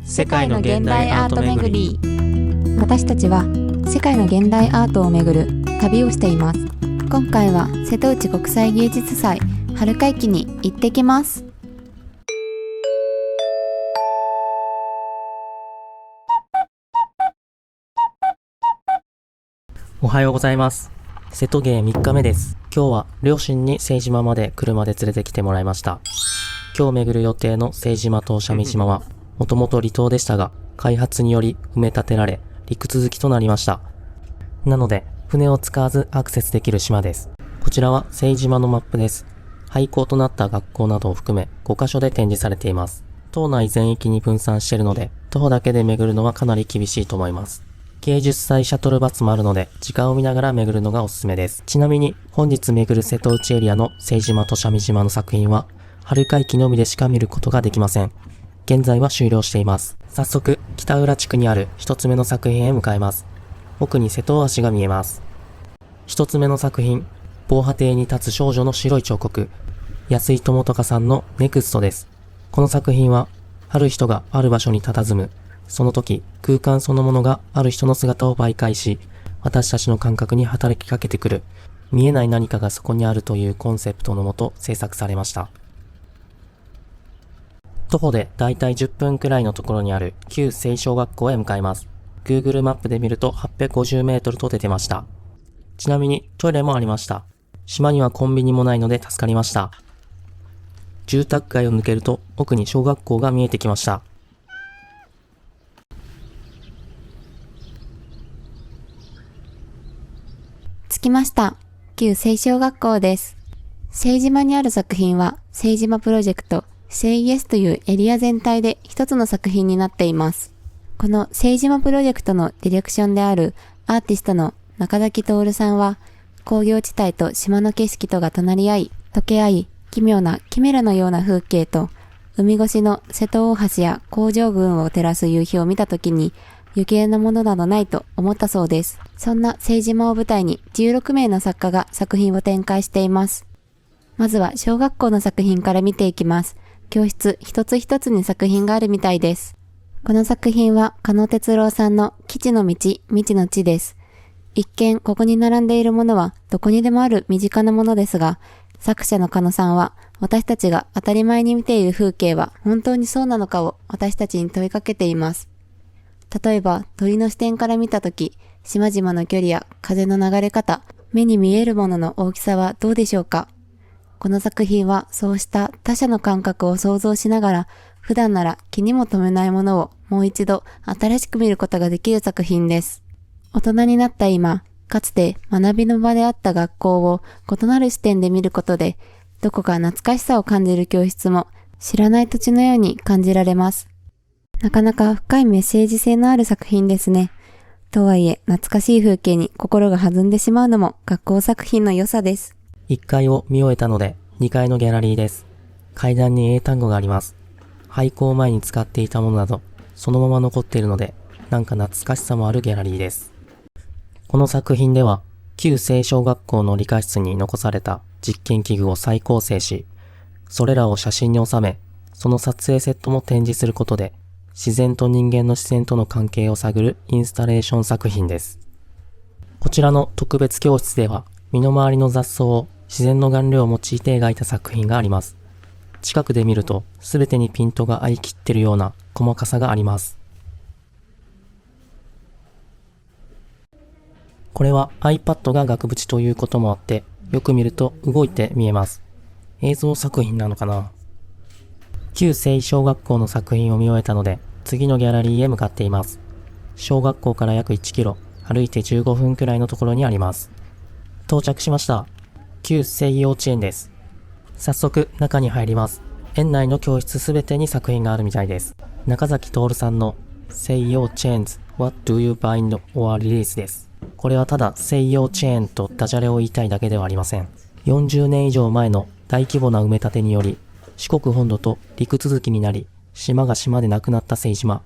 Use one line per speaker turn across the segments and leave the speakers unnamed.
世界の現代アート巡り。
私たちは世界の現代アートを巡る旅をしています。今回は瀬戸内国際芸術祭春会期に行ってきます。
おはようございます。瀬戸芸3日目です。今日は両親に清島まで車で連れてきてもらいました。今日巡る予定の清島と三味島はもともと離島でしたが、開発により埋め立てられ陸続きとなりました。なので船を使わずアクセスできる島です。こちらは清島のマップです。廃校となった学校などを含め5カ所で展示されています。島内全域に分散しているので徒歩だけで巡るのはかなり厳しいと思います。芸術祭シャトルバスもあるので時間を見ながら巡るのがおすすめです。ちなみに本日巡る瀬戸内エリアの清島と三味島の作品は春会期のみでしか見ることができません。現在は終了しています。早速北浦地区にある一つ目の作品へ向かいます。奥に瀬戸大橋が見えます。一つ目の作品、防波堤に立つ少女の白い彫刻、安井智隆さんのネクストです。この作品はある人がある場所に佇む、その時空間そのものがある人の姿を媒介し、私たちの感覚に働きかけてくる、見えない何かがそこにあるというコンセプトのもと制作されました。徒歩でだいたい10分くらいのところにある旧清小学校へ向かいます。Google マップで見ると850メートルと出てました。ちなみにトイレもありました。島にはコンビニもないので助かりました。住宅街を抜けると奥に小学校が見えてきました。
着きました。旧清小学校です。清島にある作品は清島プロジェクトSay Yes というエリア全体で一つの作品になっています。この清島プロジェクトのディレクションであるアーティストの中崎徹さんは、工業地帯と島の景色とが隣り合い、溶け合い、奇妙なキメラのような風景と、海越しの瀬戸大橋や工場群を照らす夕日を見たときに、余計なものなどないと思ったそうです。そんな清島を舞台に16名の作家が作品を展開しています。まずは小学校の作品から見ていきます。教室一つ一つに作品があるみたいです。この作品は加野哲郎さんの基地の道、未知の地です。一見ここに並んでいるものはどこにでもある身近なものですが、作者の加野さんは私たちが当たり前に見ている風景は本当にそうなのかを私たちに問いかけています。例えば鳥の視点から見たとき、島々の距離や風の流れ方、目に見えるものの大きさはどうでしょうか。この作品はそうした他者の感覚を想像しながら、普段なら気にも留めないものをもう一度新しく見ることができる作品です。大人になった今、かつて学びの場であった学校を異なる視点で見ることで、どこか懐かしさを感じる教室も知らない土地のように感じられます。なかなか深いメッセージ性のある作品ですね。とはいえ懐かしい風景に心が弾んでしまうのも学校作品の良さです。
1階を見終えたので2階のギャラリーです。階段に英単語があります。廃校前に使っていたものなどそのまま残っているので、なんか懐かしさもあるギャラリーです。この作品では旧清小学校の理科室に残された実験器具を再構成し、それらを写真に収め、その撮影セットも展示することで自然と人間の視線との関係を探るインスタレーション作品です。こちらの特別教室では身の回りの雑草を自然の顔料を用いて描いた作品があります。近くで見るとすべてにピントが合い切っているような細かさがあります。これは iPad が額縁ということもあって、よく見ると動いて見えます。映像作品なのかな。旧清小学校の作品を見終えたので、次のギャラリーへ向かっています。小学校から約1キロ、歩いて15分くらいのところにあります。到着しました。旧清幼稚園です。早速中に入ります。園内の教室すべてに作品があるみたいです。中崎徹さんの Say Your Chains What Do You Bind or Release です。これはただ Say Your Chain とダジャレを言いたいだけではありません。40年以上前の大規模な埋め立てにより四国本土と陸続きになり、島が島でなくなった清島。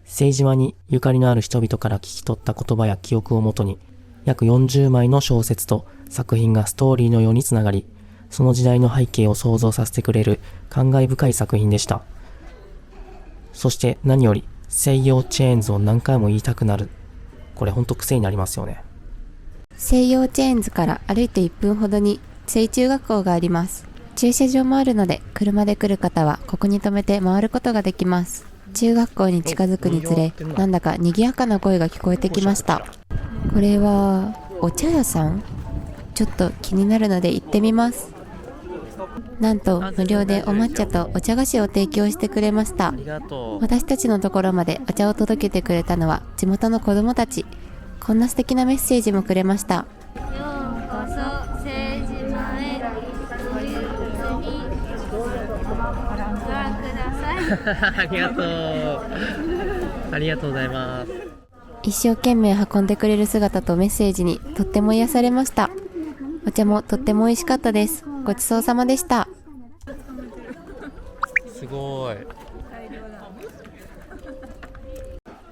清島にゆかりのある人々から聞き取った言葉や記憶をもとに、約40枚の小説と作品がストーリーのようにつながり、その時代の背景を想像させてくれる感慨深い作品でした。そして何より、西洋チェーンズを何回も言いたくなる。これほんと癖になりますよね。
西洋チェーンズから歩いて1分ほどに西中学校があります。駐車場もあるので、車で来る方はここに停めて回ることができます。中学校に近づくにつれ、なんだか賑やかな声が聞こえてきました。これは、お茶屋さん？ちょっと気になるので行ってみます。なんと無料でお抹茶とお茶菓子を提供してくれました。私たちのところまでお茶を届けてくれたのは地元の子供たち。こんな素敵なメッセージもくれました。
ようこそ政治前という国にご覧ください。
ありがとう。ありがとうございます。
一生懸命運んでくれる姿とメッセージにとっても癒されました。お茶もとっても美味しかったです。ごちそうさまでした。
すごい。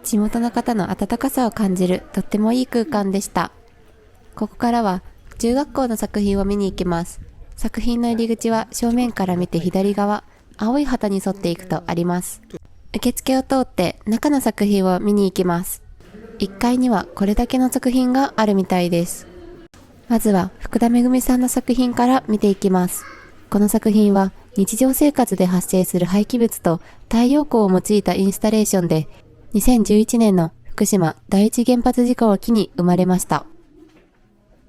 地元の方の温かさを感じるとってもいい空間でした。ここからは中学校の作品を見に行きます。作品の入り口は正面から見て左側、青い旗に沿っていくとあります。受付を通って中の作品を見に行きます。1階にはこれだけの作品があるみたいです。まずは福田めぐみさんの作品から見ていきます。この作品は日常生活で発生する廃棄物と太陽光を用いたインスタレーションで、2011年の福島第一原発事故を機に生まれました。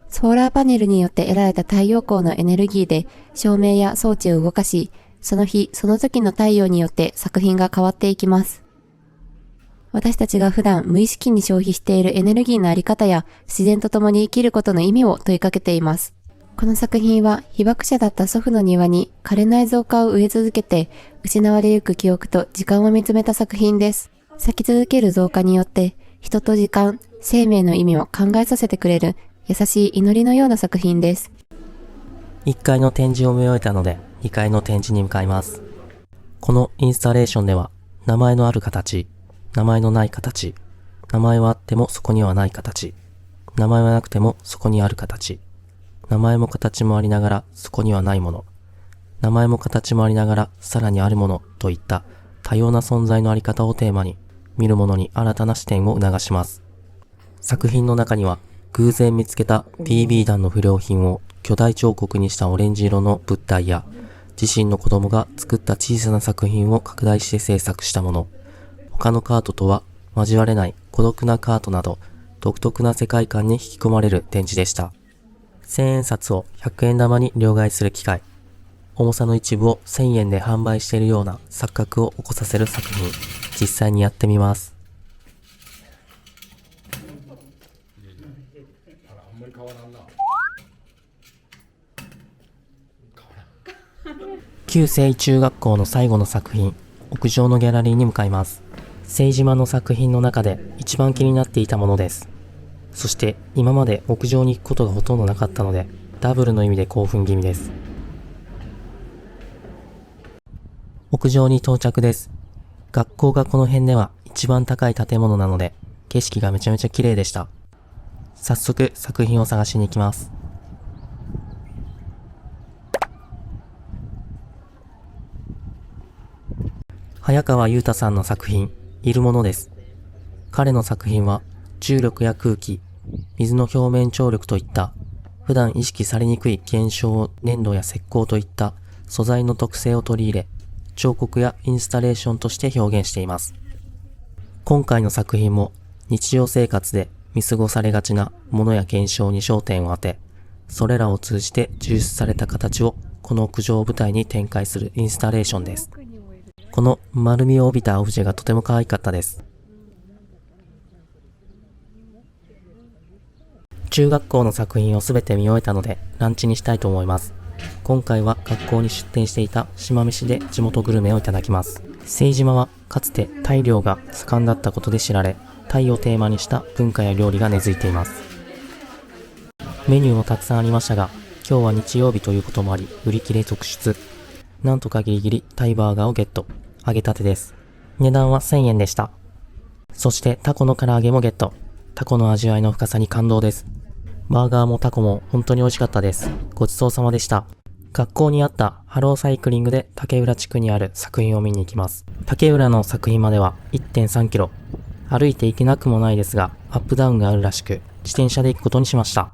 ソーラーパネルによって得られた太陽光のエネルギーで照明や装置を動かし、その日その時の太陽によって作品が変わっていきます。私たちが普段無意識に消費しているエネルギーのあり方や自然と共に生きることの意味を問いかけています。この作品は被爆者だった祖父の庭に枯れない造花を植え続けて失われゆく記憶と時間を見つめた作品です。咲き続ける造花によって人と時間、生命の意味を考えさせてくれる優しい祈りのような作品です。
1階の展示を見終えたので2階の展示に向かいます。このインスタレーションでは名前のある形、名前のない形、名前はあってもそこにはない形、名前はなくてもそこにある形、名前も形もありながらそこにはないもの、名前も形もありながらさらにあるものといった多様な存在のあり方をテーマに見る者に新たな視点を促します。作品の中には偶然見つけた BB 弾の不良品を巨大彫刻にしたオレンジ色の物体や自身の子供が作った小さな作品を拡大して制作したもの、他のカートとは交われない孤独なカートなど独特な世界観に引き込まれる展示でした。1000円札を100円玉に両替する機械、重さの一部を1000円で販売しているような錯覚を起こさせる作品、実際にやってみます。旧制中学校の最後の作品、屋上のギャラリーに向かいます。聖島の作品の中で一番気になっていたものです。そして今まで屋上に行くことがほとんどなかったので、ダブルの意味で興奮気味です。屋上に到着です。学校がこの辺では一番高い建物なので、景色がめちゃめちゃ綺麗でした。早速作品を探しに行きます。早川裕太さんの作品、いるものです。彼の作品は重力や空気、水の表面張力といった普段意識されにくい現象を粘土や石膏といった素材の特性を取り入れ、彫刻やインスタレーションとして表現しています。今回の作品も日常生活で見過ごされがちなものや現象に焦点を当て、それらを通じて抽出された形をこの屋上を舞台に展開するインスタレーションです。この丸みを帯びたオブジェがとても可愛かったです。中学校の作品をすべて見終えたのでランチにしたいと思います。今回は学校に出店していた島飯で地元グルメをいただきます。聖島はかつてタイ漁が盛んだったことで知られ、タイをテーマにした文化や料理が根付いています。メニューもたくさんありましたが、今日は日曜日ということもあり売り切れ続出。なんとかギリギリタイバーガーをゲット。揚げたてです。値段は1000円でした。そしてタコの唐揚げもゲット。タコの味わいの深さに感動です。バーガーもタコも本当に美味しかったです。ごちそうさまでした。学校にあったハローサイクリングで竹浦地区にある作品を見に行きます。竹浦の作品までは 1.3 キロ。歩いて行けなくもないですが、アップダウンがあるらしく、自転車で行くことにしました。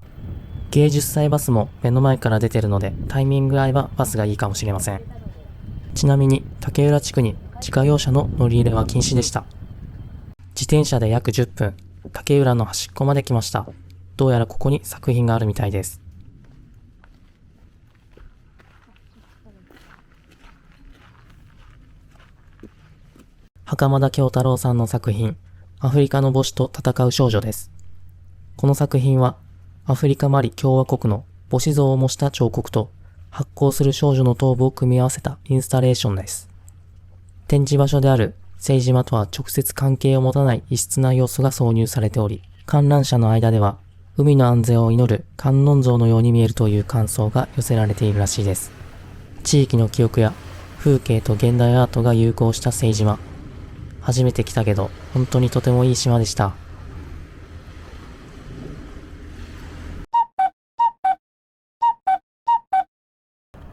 芸術祭バスも目の前から出てるので、タイミング合えばバスがいいかもしれません。ちなみに、竹浦地区に自家用車の乗り入れは禁止でした。自転車で約10分、竹浦の端っこまで来ました。どうやらここに作品があるみたいです。袴田京太郎さんの作品、アフリカの母子と戦う少女です。この作品は、アフリカマリ共和国の母子像を模した彫刻と発光する少女の頭部を組み合わせたインスタレーションです。展示場所である聖島とは直接関係を持たない異質な要素が挿入されており、観覧者の間では海の安全を祈る観音像のように見えるという感想が寄せられているらしいです。地域の記憶や風景と現代アートが融合した聖島。初めて来たけど、本当にとてもいい島でした。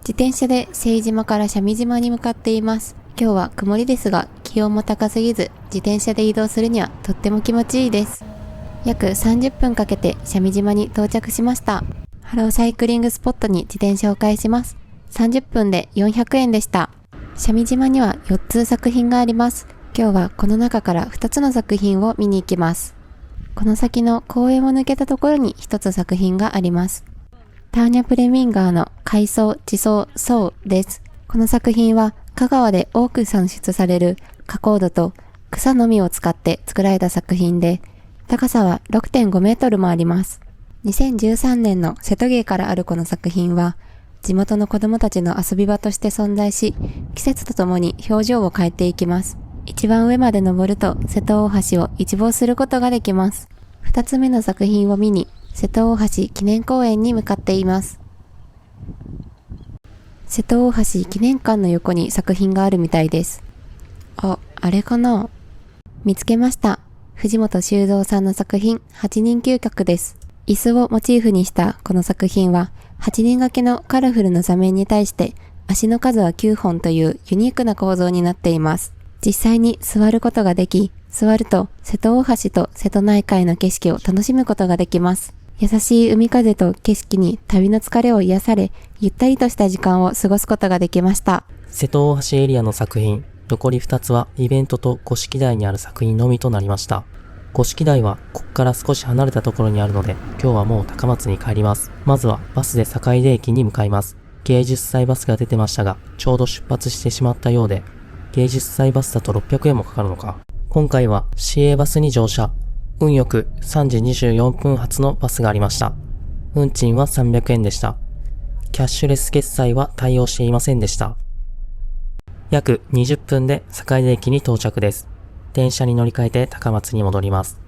自転車で聖島からシャミ島に向かっています。今日は曇りですが、気温も高すぎず、自転車で移動するにはとっても気持ちいいです。約30分かけてシャミ島に到着しました。ハローサイクリングスポットに自転車を返します。30分で400円でした。シャミ島には4つ作品があります。今日はこの中から2つの作品を見に行きます。この先の公園を抜けたところに1つ作品があります。ターニャ・プレミンガーの海藻地層層です。この作品は香川で多く産出される花崗土と草のみを使って作られた作品で、高さは 6.5 メートルもあります。2013年の瀬戸芸からあるこの作品は、地元の子供たちの遊び場として存在し、季節とともに表情を変えていきます。一番上まで登ると瀬戸大橋を一望することができます。二つ目の作品を見に瀬戸大橋記念公園に向かっています。瀬戸大橋記念館の横に作品があるみたいです。あれかな？見つけました。藤本修造さんの作品8人9脚です。椅子をモチーフにしたこの作品は8人掛けのカラフルな座面に対して足の数は9本というユニークな構造になっています。実際に座ることができ、座ると瀬戸大橋と瀬戸内海の景色を楽しむことができます。優しい海風と景色に旅の疲れを癒され、ゆったりとした時間を過ごすことができました。
瀬戸大橋エリアの作品、残り2つはイベントと五色台にある作品のみとなりました。五色台はここから少し離れたところにあるので、今日はもう高松に帰ります。まずはバスで坂出駅に向かいます。芸術祭バスが出てましたが、ちょうど出発してしまったようで、芸術祭バスだと600円もかかるのか。今回は市営バスに乗車。運よく3時24分発のバスがありました。運賃は300円でした。キャッシュレス決済は対応していませんでした。約20分で坂出駅に到着です。電車に乗り換えて高松に戻ります。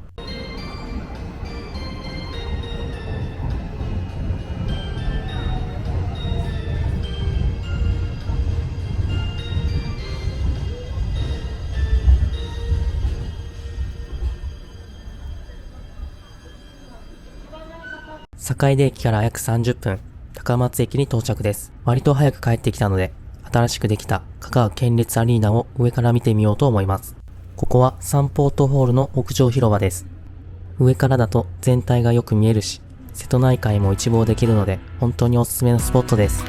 坂出駅から約30分、高松駅に到着です。割と早く帰ってきたので、新しくできた香川県立アリーナを上から見てみようと思います。ここはサンポートホールの屋上広場です。上からだと全体がよく見えるし、瀬戸内海も一望できるので、本当におすすめのスポットです。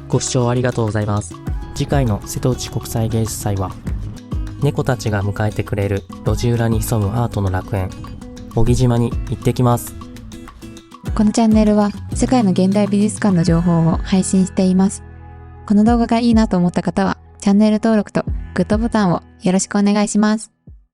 ご視聴ありがとうございます。次回の瀬戸内国際芸術祭は、猫たちが迎えてくれる路地裏に潜むアートの楽園、小木島に行ってきます。
このチャンネルは世界の現代美術館の情報を配信しています。この動画がいいなと思った方はチャンネル登録とグッドボタンをよろしくお願いします。